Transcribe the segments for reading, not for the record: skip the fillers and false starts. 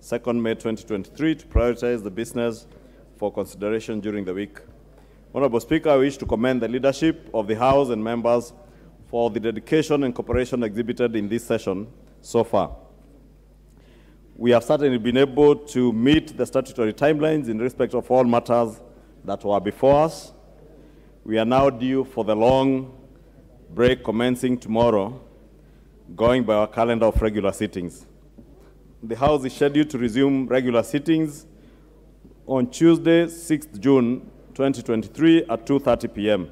2nd May 2023, to prioritize the business for consideration during the week. Honorable Speaker, I wish to commend the leadership of the House and members for the dedication and cooperation exhibited in this session so far. We have certainly been able to meet the statutory timelines in respect of all matters that were before us. We are now due for the long break commencing tomorrow, going by our calendar of regular sittings. The House is scheduled to resume regular sittings on Tuesday, 6th June 2023 at 2:30 p.m.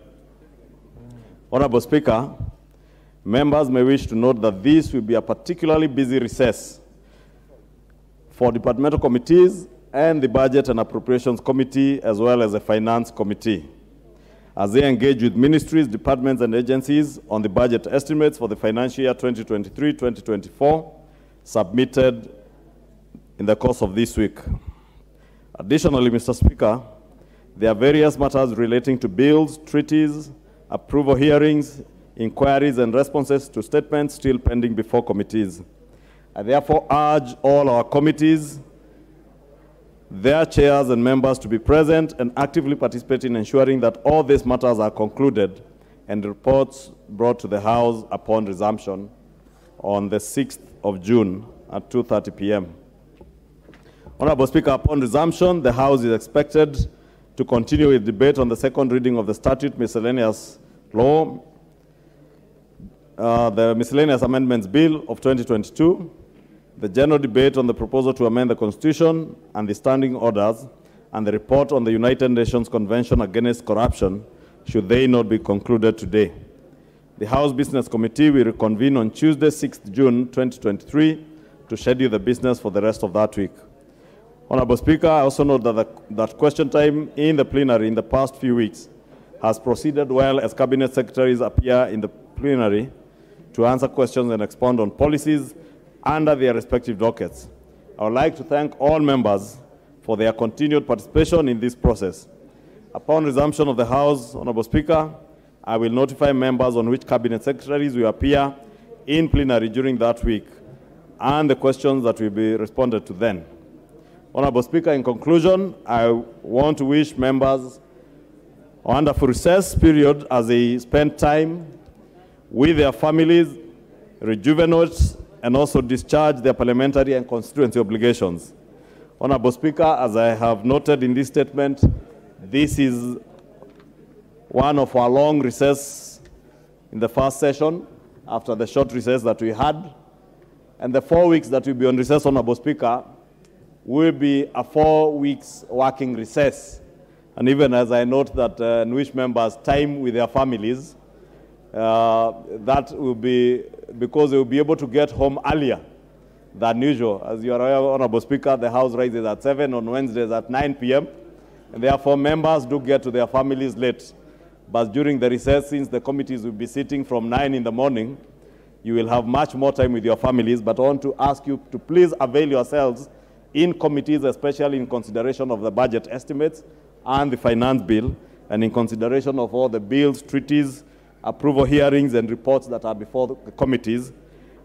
Honorable Speaker, members may wish to note that this will be a particularly busy recess for departmental committees and the Budget and Appropriations Committee, as well as the Finance Committee, as they engage with ministries, departments, and agencies on the budget estimates for the financial year 2023-2024, submitted in the course of this week. Additionally, Mr. Speaker, there are various matters relating to bills, treaties, approval hearings, inquiries, and responses to statements still pending before committees. I therefore urge all our committees, their chairs and members to be present and actively participate in ensuring that all these matters are concluded and reports brought to the House upon resumption on the 6th of June at 2:30 p.m. Honorable Speaker, upon resumption, the House is expected to continue with debate on the second reading of the statute miscellaneous law, the Miscellaneous Amendments Bill of 2022, the general debate on the proposal to amend the Constitution and the standing orders, and the report on the United Nations Convention Against Corruption, should they not be concluded today. The House Business Committee will reconvene on Tuesday, 6th June 2023, to schedule the business for the rest of that week. Honorable Speaker, I also note that question time in the plenary in the past few weeks has proceeded well as Cabinet Secretaries appear in the plenary to answer questions and expound on policies under their respective dockets. I would like to thank all members for their continued participation in this process. Upon resumption of the House, Honorable Speaker, I will notify members on which Cabinet Secretaries will appear in plenary during that week and the questions that will be responded to then. Honorable Speaker, in conclusion, I want to wish members a wonderful recess period as they spend time with their families, rejuvenate, and also discharge their parliamentary and constituency obligations. Honorable Speaker, as I have noted in this statement, this is one of our long recess in the first session after the short recess that we had. And the 4 weeks that will be on recess, Honorable Speaker, will be a 4 weeks working recess. And even as I note that NWISH members time with their families, that will be because they will be able to get home earlier than usual. As you are aware, Honorable Speaker, the House rises at 7, on Wednesdays at 9 p.m. And therefore, members do get to their families late. But during the recess, since the committees will be sitting from 9 in the morning, you will have much more time with your families. But I want to ask you to please avail yourselves in committees, especially in consideration of the budget estimates and the finance bill, and in consideration of all the bills, treaties, approval hearings, and reports that are before the committees.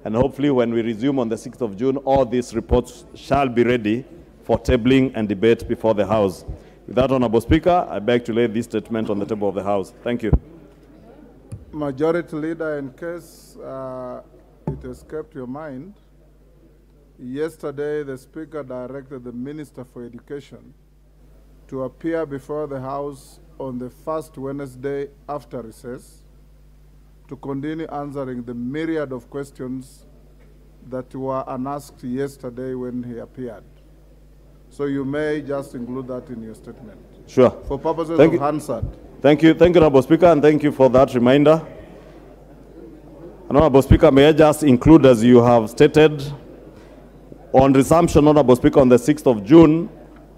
And hopefully when we resume on the 6th of June, all these reports shall be ready for tabling and debate before the House. With that, Honorable Speaker, I beg to lay this statement on the table of the House. Thank you. Majority Leader, in case it escaped your mind, yesterday the Speaker directed the Minister for Education to appear before the House on the first Wednesday after recess to continue answering the myriad of questions that were unasked yesterday when he appeared. So you may just include that in your statement. Sure. For purposes of Hansard. Thank you, Honorable Speaker, and thank you for that reminder. Honorable Speaker, may I just include, as you have stated, on resumption, Honorable Speaker, on the 6th of June,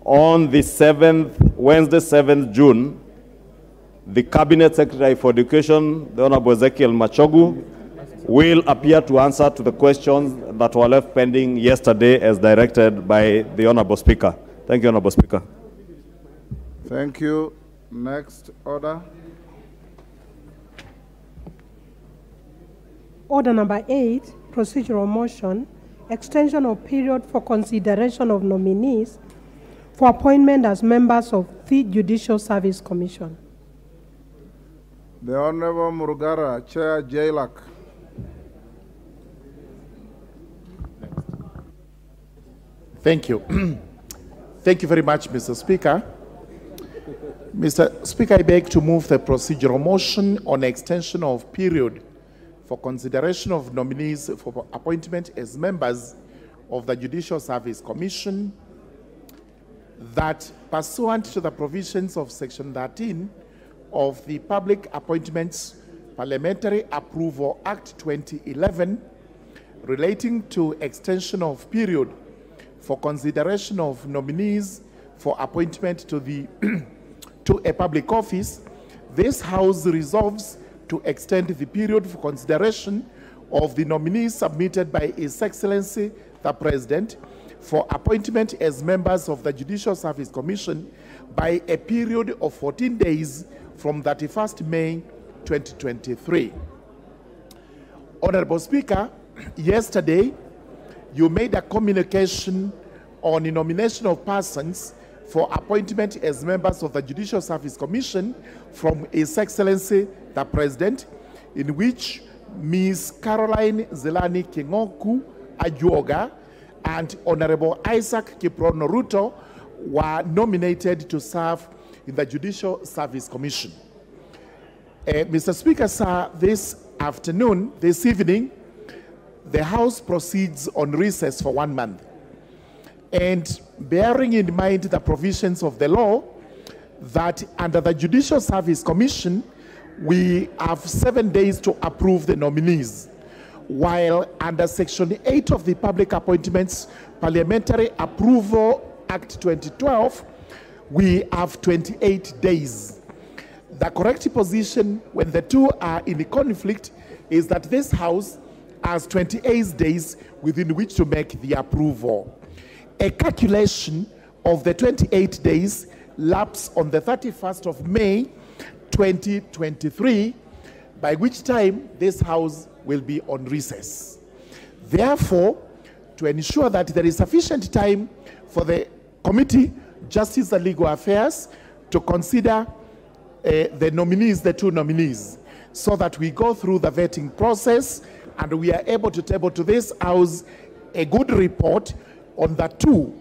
on the 7th, Wednesday, 7th June, the Cabinet Secretary for Education, the Honorable Ezekiel Machogu, will appear to answer to the questions that were left pending yesterday as directed by the Honorable Speaker. Thank you, Honorable Speaker. Thank you. Next order. Order number 8, procedural motion, extension of period for consideration of nominees for appointment as members of the Judicial Service Commission. The Honorable Murugara, Chair JLAC. Thank you. Thank you very much, Mr. Speaker. Mr. Speaker, I beg to move the procedural motion on extension of period for consideration of nominees for appointment as members of the Judicial Service Commission, that pursuant to the provisions of Section 13 of the Public Appointments Parliamentary Approval Act 2011 relating to extension of period for consideration of nominees for appointment to a public office, this House resolves to extend the period for consideration of the nominees submitted by His Excellency the President for appointment as members of the Judicial Service Commission by a period of 14 days from 31st May 2023. Honorable Speaker, yesterday you made a communication on the nomination of persons for appointment as members of the Judicial Service Commission from His Excellency the President, in which Ms. Caroline Zelani Kingoku Ajuoga and Honorable Isaac Kiprono Ruto were nominated to serve in the Judicial Service Commission. Mr. Speaker, sir, this evening, the House proceeds on recess for 1 month. And bearing in mind the provisions of the law that under the Judicial Service Commission, we have 7 days to approve the nominees, while under Section 8 of the Public Appointments Parliamentary Approval Act 2012, we have 28 days. The correct position when the two are in conflict is that this House has 28 days within which to make the approval. A calculation of the 28 days lapse on the 31st of May 2023, by which time this House will be on recess. Therefore, to ensure that there is sufficient time for the Committee, Justice and Legal Affairs, to consider the two nominees, so that we go through the vetting process and we are able to table to this House a good report on the two,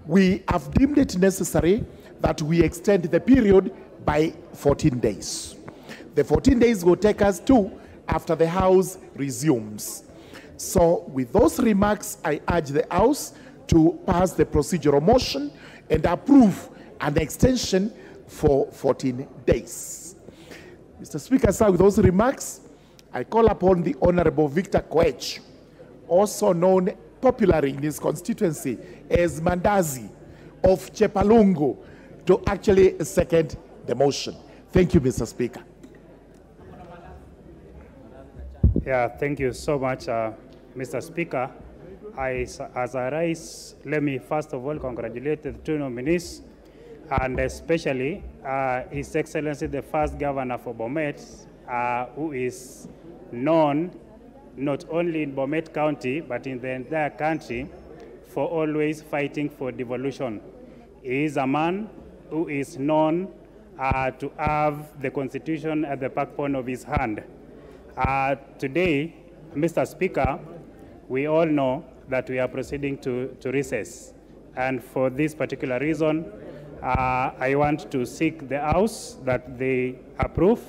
we have deemed it necessary that we extend the period by 14 days. The 14 days will take us to after the House resumes. So with those remarks, I urge the House to pass the procedural motion and approve an extension for 14 days. Mr. Speaker, sir, with those remarks, I call upon the Honorable Victor Koech, also known popularly in his constituency as Mandazi of Chepalungu, to actually second the motion. Thank you, Mr. Speaker. Yeah, thank you so much, Mr. Speaker. As I rise, let me first of all congratulate the two nominees, and especially His Excellency the first Governor for Bomet, who is known not only in Bomet County, but in the entire country for always fighting for devolution. He is a man who is known to have the Constitution at the backbone of his hand. Today, Mr. Speaker, we all know that we are proceeding to recess. And for this particular reason, I want to seek the House that they approve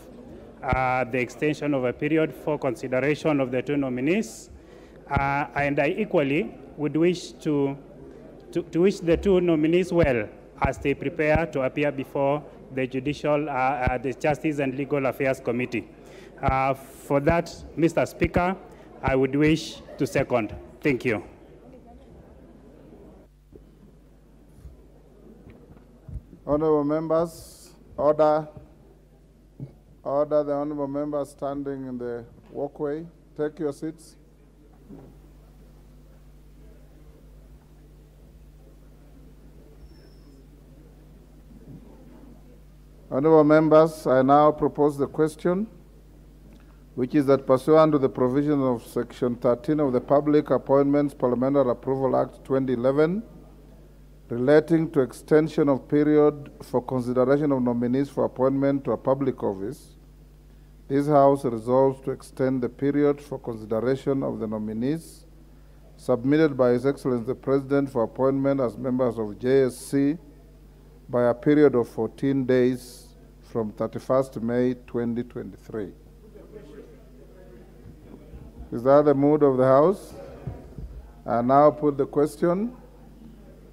the extension of a period for consideration of the two nominees. And I equally would wish to wish the two nominees well as they prepare to appear before the the Justice and Legal Affairs Committee. For that, Mr. Speaker, I would wish to second. Thank you. Honorable members, order. Order, the honorable members standing in the walkway. Take your seats. Honorable members, I now propose the question which is that pursuant to the provisions of Section 13 of the Public Appointments Parliamentary Approval Act 2011, relating to extension of period for consideration of nominees for appointment to a public office, this House resolves to extend the period for consideration of the nominees submitted by His Excellency the President for appointment as members of JSC by a period of 14 days from 31st May 2023. Is that the mood of the House? I now put the question,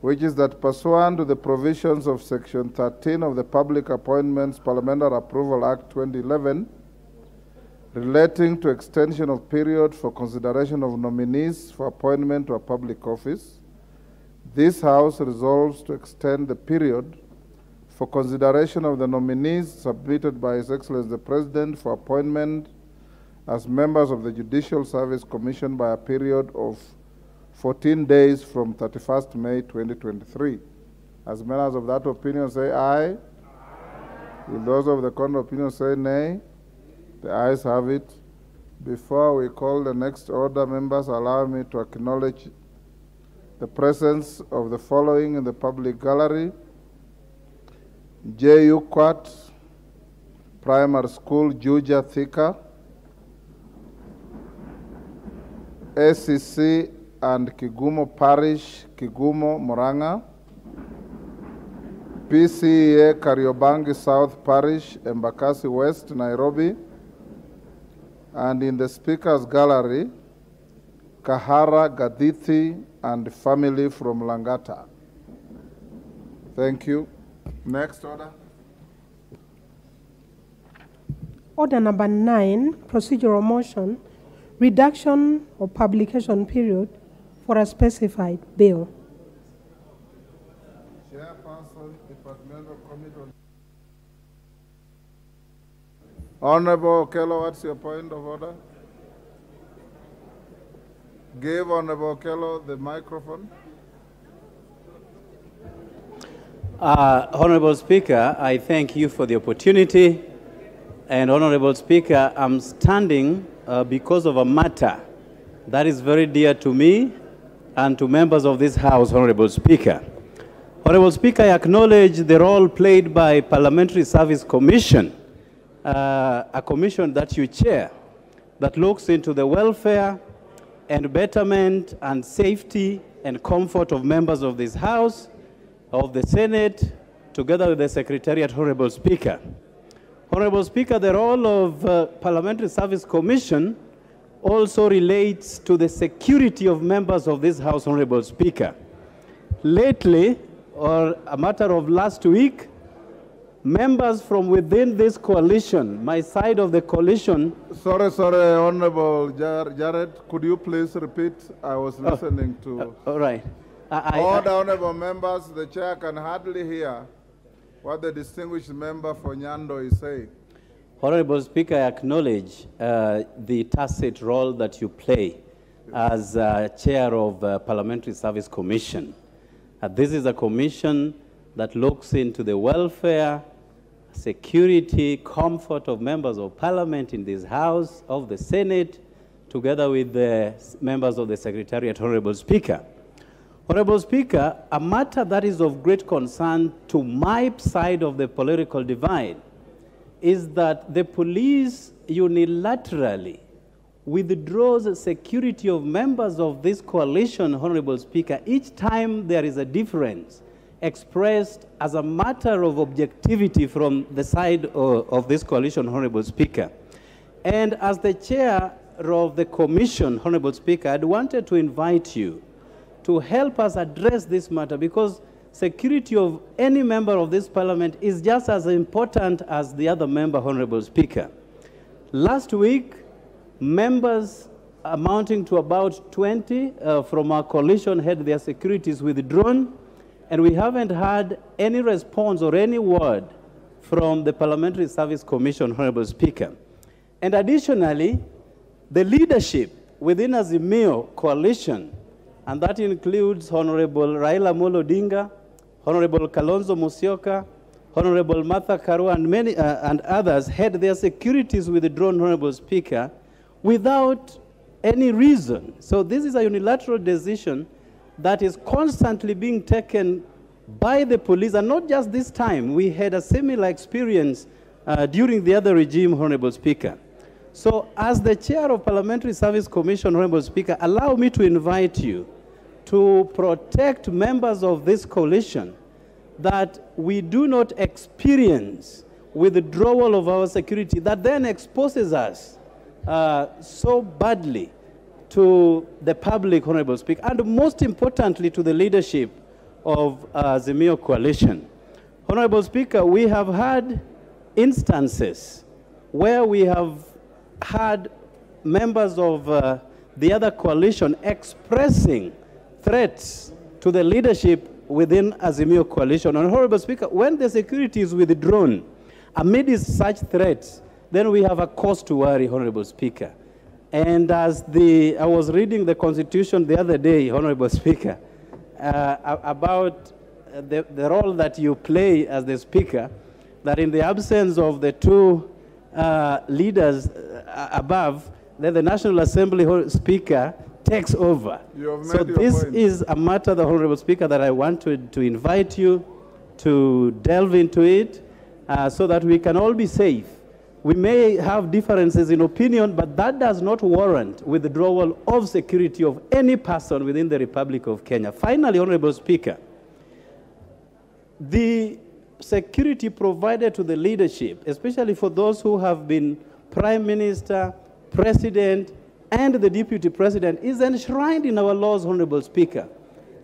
which is that pursuant to the provisions of Section 13 of the Public Appointments Parliamentary Approval Act 2011, relating to extension of period for consideration of nominees for appointment to a public office, this House resolves to extend the period for consideration of the nominees submitted by His Excellency the President for appointment as members of the Judicial Service Commission by a period of 14 days from 31st May 2023. As members of that opinion say aye. Aye. Will those of the contrary opinion say nay? The ayes have it. Before we call the next order, members, allow me to acknowledge the presence of the following in the public gallery: J.U. Quat, Primary School, Juja Thika, ACC and Kigumo Parish, Kigumo, Murang'a, PCEA, Kariobangi South Parish, Embakasi West, Nairobi, and in the Speaker's Gallery, Kahara, Gadithi, and family from Langata. Thank you. Next order. Order number 9, procedural motion, reduction of publication period for a specified bill. Chairperson, Departmental Committee on... Honorable Okello, what's your point of order? Give Honorable Okello the microphone. Honorable Speaker, I thank you for the opportunity. And Honorable Speaker, I'm standing because of a matter that is very dear to me and to members of this House, Honorable Speaker. Honorable Speaker, I acknowledge the role played by Parliamentary Service Commission, a commission that you chair, that looks into the welfare and betterment and safety and comfort of members of this House, of the Senate, together with the Secretariat, Honorable Speaker. Honorable Speaker, the role of Parliamentary Service Commission also relates to the security of members of this House, Honorable Speaker. Lately, or a matter of last week, members from within this coalition, my side of the coalition... Sorry, Honorable Jared, could you please repeat? I was listening to... all right. All the honorable members, the chair can hardly hear what the distinguished member for Nyando is saying. Honorable Speaker, I acknowledge the tacit role that you play as chair of Parliamentary Service Commission. This is a commission that looks into the welfare, security, comfort of members of Parliament in this House, of the Senate, together with the members of the Secretariat, Honorable Speaker. Honorable Speaker, a matter that is of great concern to my side of the political divide is that the police unilaterally withdraws security of members of this coalition, Honorable Speaker, each time there is a difference expressed as a matter of objectivity from the side of this coalition, Honorable Speaker. And as the chair of the commission, Honorable Speaker, I'd wanted to invite you to help us address this matter, because security of any member of this parliament is just as important as the other member, Honorable Speaker. Last week, members amounting to about 20 from our coalition had their securities withdrawn, and we haven't had any response or any word from the Parliamentary Service Commission, Honorable Speaker. And additionally, the leadership within Azimio coalition, and that includes Honorable Raila Odinga, Honorable Kalonzo Musyoka, Honorable Martha Karua and many and others had their securities withdrawn, Honorable Speaker, without any reason. So this is a unilateral decision that is constantly being taken by the police, and not just this time. We had a similar experience during the other regime, Honorable Speaker. So as the chair of Parliamentary Service Commission, Honorable Speaker, allow me to invite you to protect members of this coalition that we do not experience withdrawal of our security that then exposes us so badly to the public, Honorable Speaker, and most importantly to the leadership of Azimio coalition. Honorable Speaker, we have had instances where we have had members of the other coalition expressing threats to the leadership within Azimio coalition. And Honorable Speaker, when the security is withdrawn amidst such threats, then we have a cause to worry, Honorable Speaker. And as I was reading the Constitution the other day, Honorable Speaker, about the role that you play as the Speaker, that in the absence of the two leaders above, then the National Assembly Speaker takes over. So this is a matter, the Honorable Speaker, that I want to invite you to delve into it so that we can all be safe. We may have differences in opinion, but that does not warrant withdrawal of security of any person within the Republic of Kenya. Finally, Honorable Speaker, the security provided to the leadership, especially for those who have been Prime Minister, President, and the Deputy President, is enshrined in our laws, Honorable Speaker.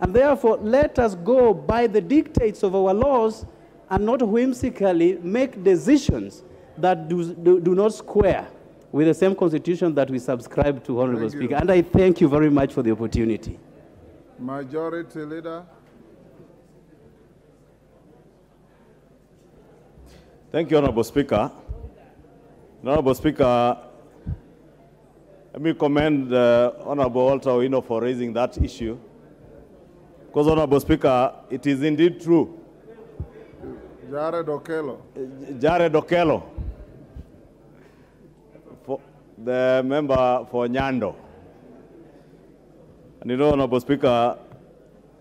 And therefore, let us go by the dictates of our laws and not whimsically make decisions that do not square with the same Constitution that we subscribe to, Honorable Speaker. And I thank you very much for the opportunity. Majority Leader. Thank you, Honorable Speaker. Honorable Speaker, let me commend Honorable Walter Owino for raising that issue. Because, Honorable Speaker, it is indeed true. Jared Okello. Jared Okello, the member for Nyando. And you know, Honorable Speaker,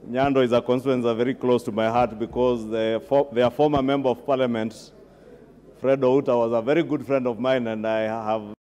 Nyando is a constituency very close to my heart because their former member of Parliament, Fred Outa, was a very good friend of mine, and I have